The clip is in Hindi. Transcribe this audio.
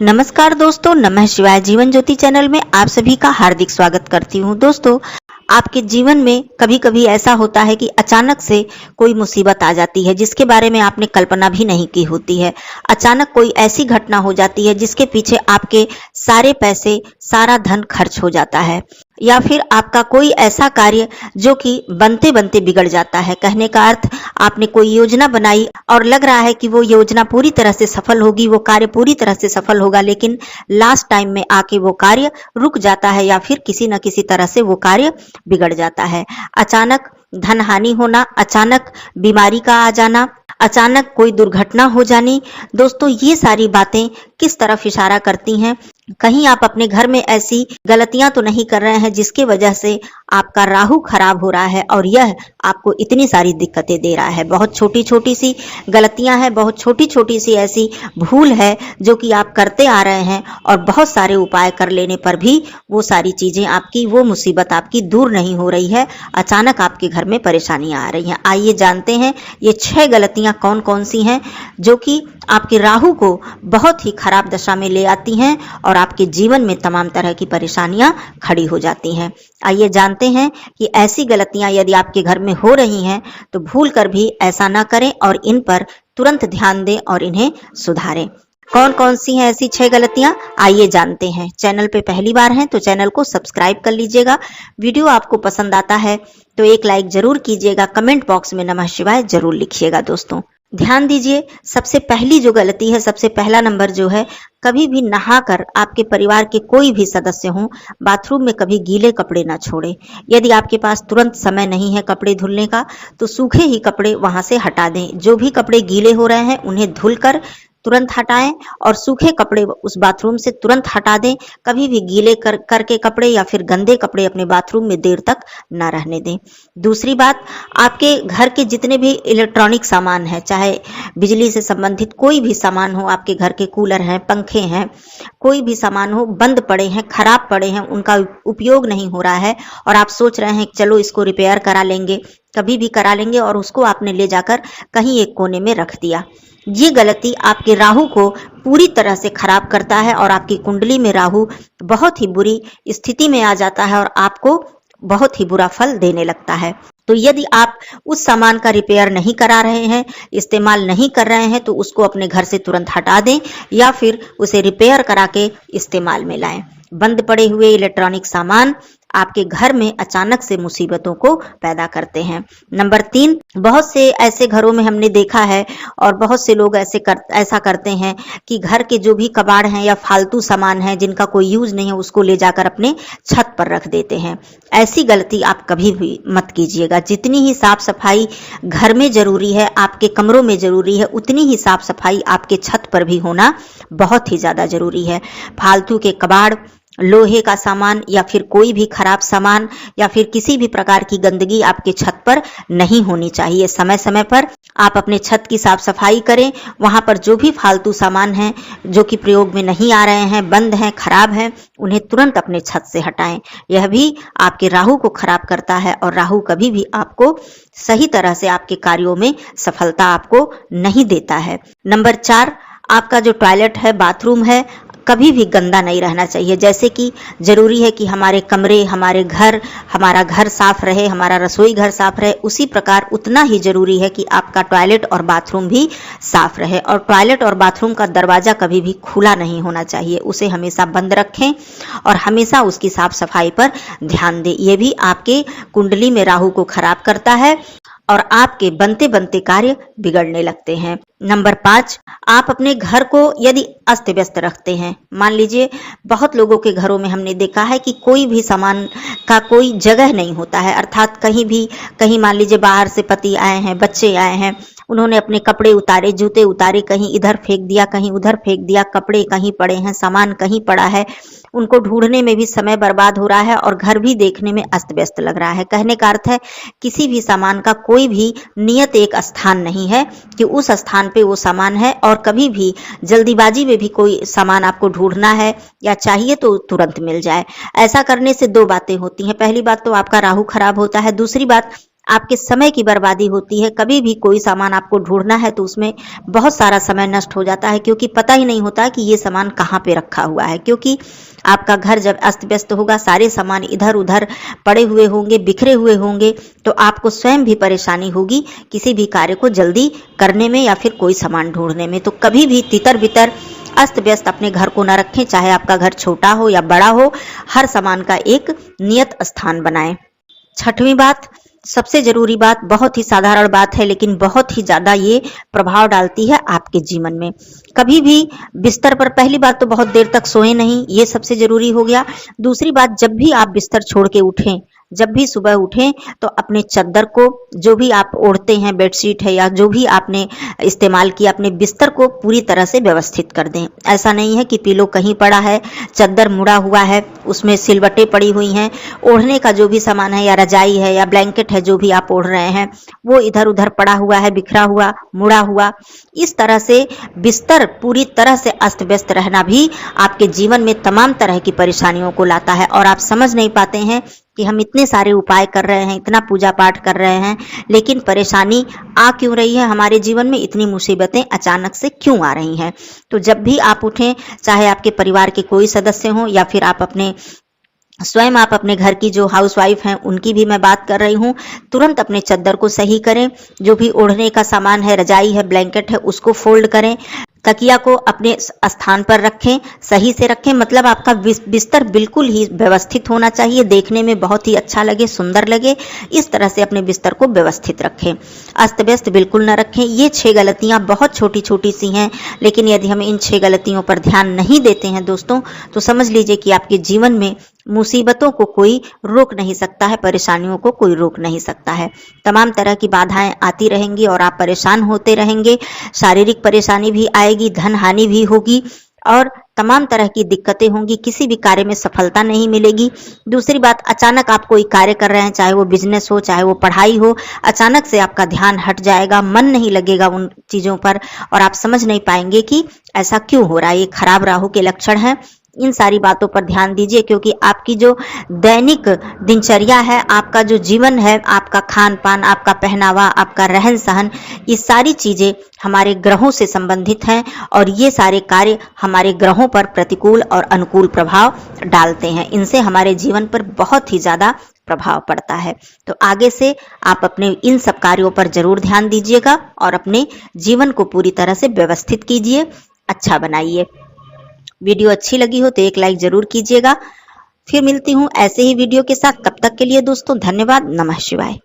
नमस्कार दोस्तों, नमः शिवाय जीवन ज्योति चैनल में आप सभी का हार्दिक स्वागत करती हूँ। दोस्तों, आपके जीवन में कभी-कभी ऐसा होता है कि अचानक से कोई मुसीबत आ जाती है जिसके बारे में आपने कल्पना भी नहीं की होती है। अचानक कोई ऐसी घटना हो जाती है जिसके पीछे आपके सारे पैसे, सारा धन खर्च हो जाता है, या फिर आपका कोई ऐसा कार्य जो कि बनते-बनते बिगड़ जाता है। कहने का अर्थ, आपने कोई योजना बनाई और लग रहा है कि वो योजना पूरी तरह से सफल होगी, वो कार्य पूरी तरह से सफल होगा, लेकिन लास्ट टाइम में आके वो कार्य रुक जाता है या फिर किसी न किसी तरह से वो कार्य बिगड़ जाता है। अचानक धन हानि होना, अचानक बीमारी का आ जाना, अचानक कोई दुर्घटना हो जानी। दोस्तों, ये सारी बातें किस तरफ इशारा करती हैं? कहीं आप अपने घर में ऐसी गलतियां तो नहीं कर रहे हैं जिसकी वजह से आपका राहु खराब हो रहा है और यह आपको इतनी सारी दिक्कतें दे रहा है। बहुत छोटी छोटी सी गलतियां हैं, बहुत छोटी छोटी सी ऐसी भूल है जो कि आप करते आ रहे हैं और बहुत सारे उपाय कर लेने पर भी वो सारी चीजें आपकी, वो मुसीबत आपकी दूर नहीं हो रही है। अचानक आपके घर में परेशानियां आ रही हैं। आइए जानते हैं ये 6 गलतियां कौन कौन सी हैं जो कि आपके राहु को बहुत ही खराब दशा में ले आती हैं और आपके जीवन में तमाम तरह की परेशानियां खड़ी हो जाती हैं। आइए जानते हैं कि ऐसी गलतियां यदि आपके घर में हो रही हैं तो भूल कर भी ऐसा ना करें और इन पर तुरंत ध्यान दें और इन्हें सुधारें। कौन कौन सी हैं ऐसी 6 गलतियां, आइए जानते हैं। चैनल पे पहली बार हैं तो चैनल को सब्सक्राइब कर लीजिएगा। वीडियो आपको पसंद आता है तो एक लाइक जरूर कीजिएगा। कमेंट बॉक्स में नमः शिवाय जरूर लिखिएगा। दोस्तों, ध्यान दीजिए, सबसे पहली जो गलती है, सबसे पहला नंबर जो है, कभी भी नहाकर आपके परिवार के कोई भी सदस्य हों, बाथरूम में कभी गीले कपड़े ना छोड़ें। यदि आपके पास तुरंत समय नहीं है कपड़े धुलने का तो सूखे ही कपड़े वहां से हटा दें। जो भी कपड़े गीले हो रहे हैं उन्हें धुलकर तुरंत हटाएं और सूखे कपड़े उस बाथरूम से तुरंत हटा दें। कभी भी गीले करके कपड़े या फिर गंदे कपड़े अपने बाथरूम में देर तक ना रहने दें। दूसरी बात, आपके घर के जितने भी इलेक्ट्रॉनिक सामान है, चाहे बिजली से संबंधित कोई भी सामान हो, आपके घर के कूलर हैं, पंखे हैं, कोई भी सामान हो, बंद पड़े हैं, खराब पड़े हैं, उनका उपयोग नहीं हो रहा है और आप सोच रहे हैं कि चलो इसको रिपेयर करा लेंगे, कभी भी करा लेंगे, और उसको आपने ले जाकर कहीं एक कोने में रख दिया। ये गलती आपके राहु को पूरी तरह से खराब करता है और आपकी कुंडली में राहु बहुत ही बुरी स्थिति में आ जाता है और आपको बहुत ही बुरा फल देने लगता है। तो यदि आप उस सामान का रिपेयर नहीं करा रहे हैं, इस्तेमाल नहीं कर रहे हैं, तो उसको अपने घर से तुरंत हटा दें या फिर उसे रिपेयर करा के इस्तेमाल में लाएं। बंद पड़े हुए इलेक्ट्रॉनिक सामान आपके घर में अचानक से मुसीबतों को पैदा करते हैं। नंबर 3, बहुत से ऐसे घरों में हमने देखा है और बहुत से लोग ऐसा करते हैं कि घर के जो भी कबाड़ हैं या फालतू सामान हैं जिनका कोई यूज नहीं है, उसको ले जाकर अपने छत पर रख देते हैं। ऐसी गलती आप कभी भी मत कीजिएगा। जितनी ही साफ सफाई घर में जरूरी है, आपके कमरों में जरूरी है, उतनी ही साफ सफाई आपके छत पर भी होना बहुत ही ज्यादा जरूरी है। फालतू के कबाड़, लोहे का सामान या फिर कोई भी खराब सामान या फिर किसी भी प्रकार की गंदगी आपके छत पर नहीं होनी चाहिए। समय समय पर आप अपने छत की साफ सफाई करें। वहां पर जो भी फालतू सामान हैं जो कि प्रयोग में नहीं आ रहे हैं, बंद हैं, खराब हैं, उन्हें तुरंत अपने छत से हटाएं। यह भी आपके राहु को खराब करता है और राहु कभी भी आपको सही तरह से आपके कार्यों में सफलता आपको नहीं देता है। नंबर 4, आपका जो टॉयलेट है, बाथरूम है, कभी भी गंदा नहीं रहना चाहिए। जैसे कि जरूरी है कि हमारे कमरे, हमारा घर साफ रहे, हमारा रसोई घर साफ रहे, उसी प्रकार उतना ही जरूरी है कि आपका टॉयलेट और बाथरूम भी साफ रहे। और टॉयलेट और बाथरूम का दरवाजा कभी भी खुला नहीं होना चाहिए, उसे हमेशा बंद रखें और हमेशा उसकी साफ सफाई पर ध्यान दें। यह भी आपके कुंडली में राहु को खराब करता है और आपके बनते बनते कार्य बिगड़ने लगते हैं। नंबर 5, आप अपने घर को यदि अस्त व्यस्त रखते हैं, मान लीजिए बहुत लोगों के घरों में हमने देखा है कि कोई भी सामान का कोई जगह नहीं होता है, अर्थात कहीं मान लीजिए बाहर से पति आए हैं, बच्चे आए हैं, उन्होंने अपने कपड़े उतारे, जूते उतारे, कहीं इधर फेंक दिया, कहीं उधर फेंक दिया, कपड़े कहीं पड़े हैं, सामान कहीं पड़ा है, उनको ढूंढने में भी समय बर्बाद हो रहा है और घर भी देखने में अस्त व्यस्त लग रहा है। कहने का अर्थ है, किसी भी सामान का कोई भी नियत एक स्थान नहीं है कि उस स्थान पे वो सामान है, और कभी भी जल्दीबाजी में भी कोई सामान आपको ढूंढना है या चाहिए तो तुरंत मिल जाए। ऐसा करने से 2 बातें होती हैं। पहली बात तो आपका राहु खराब होता है, दूसरी बात आपके समय की बर्बादी होती है। कभी भी कोई सामान आपको ढूंढना है तो उसमें बहुत सारा समय नष्ट हो जाता है, क्योंकि पता ही नहीं होता कि ये सामान कहाँ पे रखा हुआ है। क्योंकि आपका घर जब अस्त व्यस्त होगा, सारे सामान इधर उधर पड़े हुए होंगे, बिखरे हुए होंगे, तो आपको स्वयं भी परेशानी होगी किसी भी कार्य को जल्दी करने में या फिर कोई सामान ढूंढने में। तो कभी भी तितर बितर अस्त व्यस्त अपने घर को न रखें, चाहे आपका घर छोटा हो या बड़ा हो। हर सामान का एक नियत स्थान बनाएं। छठवीं बात, सबसे जरूरी बात, बहुत ही साधारण बात है लेकिन बहुत ही ज्यादा ये प्रभाव डालती है आपके जीवन में। कभी भी बिस्तर पर, पहली बात तो बहुत देर तक सोए नहीं, ये सबसे जरूरी हो गया। दूसरी बात, जब भी आप बिस्तर छोड़ के उठें, जब भी सुबह उठें तो अपने चद्दर को, जो भी आप ओढ़ते हैं, बेडशीट है या जो भी आपने इस्तेमाल किया, अपने बिस्तर को पूरी तरह से व्यवस्थित कर दें। ऐसा नहीं है कि पिलो कहीं पड़ा है, चद्दर मुड़ा हुआ है, उसमें सिलवटें पड़ी हुई हैं, ओढ़ने का जो भी सामान है या रजाई है या ब्लैंकेट है, जो भी आप ओढ़ रहे हैं वो इधर उधर पड़ा हुआ है, बिखरा हुआ, मुड़ा हुआ। इस तरह से बिस्तर पूरी तरह से अस्त व्यस्त रहना भी आपके जीवन में तमाम तरह की परेशानियों को लाता है। और आप समझ नहीं पाते हैं कि हम इतने सारे उपाय कर रहे हैं, इतना पूजा पाठ कर रहे हैं, लेकिन परेशानी आ क्यों रही है हमारे जीवन में, इतनी मुसीबतें अचानक से क्यों आ रही हैं। तो जब भी आप उठें, चाहे आपके परिवार के कोई सदस्य हों या फिर आप अपने घर की जो हाउसवाइफ हैं उनकी भी मैं बात कर रही हूँ, तुरंत अपने चद्दर को सही करें। जो भी ओढ़ने का सामान है, रजाई है, ब्लैंकेट है, उसको फोल्ड करें। तकिया को अपने स्थान पर रखें, सही से रखें। मतलब आपका बिस्तर बिल्कुल ही व्यवस्थित होना चाहिए, देखने में बहुत ही अच्छा लगे, सुंदर लगे। इस तरह से अपने बिस्तर को व्यवस्थित रखें, अस्त व्यस्त बिल्कुल न रखें। ये 6 गलतियां बहुत छोटी छोटी सी हैं, लेकिन यदि हम इन 6 गलतियों पर ध्यान नहीं देते हैं दोस्तों, तो समझ लीजिए कि आपके जीवन में मुसीबतों को कोई रोक नहीं सकता है, परेशानियों को कोई रोक नहीं सकता है। तमाम तरह की बाधाएं आती रहेंगी और आप परेशान होते रहेंगे। शारीरिक परेशानी भी आएगी, धन हानि भी होगी और तमाम तरह की दिक्कतें होंगी, किसी भी कार्य में सफलता नहीं मिलेगी। दूसरी बात, अचानक आप कोई कार्य कर रहे हैं, चाहे वो बिजनेस हो, चाहे वो पढ़ाई हो, अचानक से आपका ध्यान हट जाएगा, मन नहीं लगेगा उन चीजों पर और आप समझ नहीं पाएंगे कि ऐसा क्यों हो रहा है। ये खराब राहु के लक्षण है। इन सारी बातों पर ध्यान दीजिए, क्योंकि आपकी जो दैनिक दिनचर्या है, आपका जो जीवन है, आपका खान पान, आपका पहनावा, आपका रहन सहन, ये सारी चीजें हमारे ग्रहों से संबंधित हैं और ये सारे कार्य हमारे ग्रहों पर प्रतिकूल और अनुकूल प्रभाव डालते हैं। इनसे हमारे जीवन पर बहुत ही ज्यादा प्रभाव पड़ता है। तो आगे से आप अपने इन सब कार्यों पर जरूर ध्यान दीजिएगा और अपने जीवन को पूरी तरह से व्यवस्थित कीजिए, अच्छा बनाइए। वीडियो अच्छी लगी हो तो एक लाइक जरूर कीजिएगा। फिर मिलती हूँ ऐसे ही वीडियो के साथ। तब तक के लिए दोस्तों धन्यवाद। नमः शिवाय।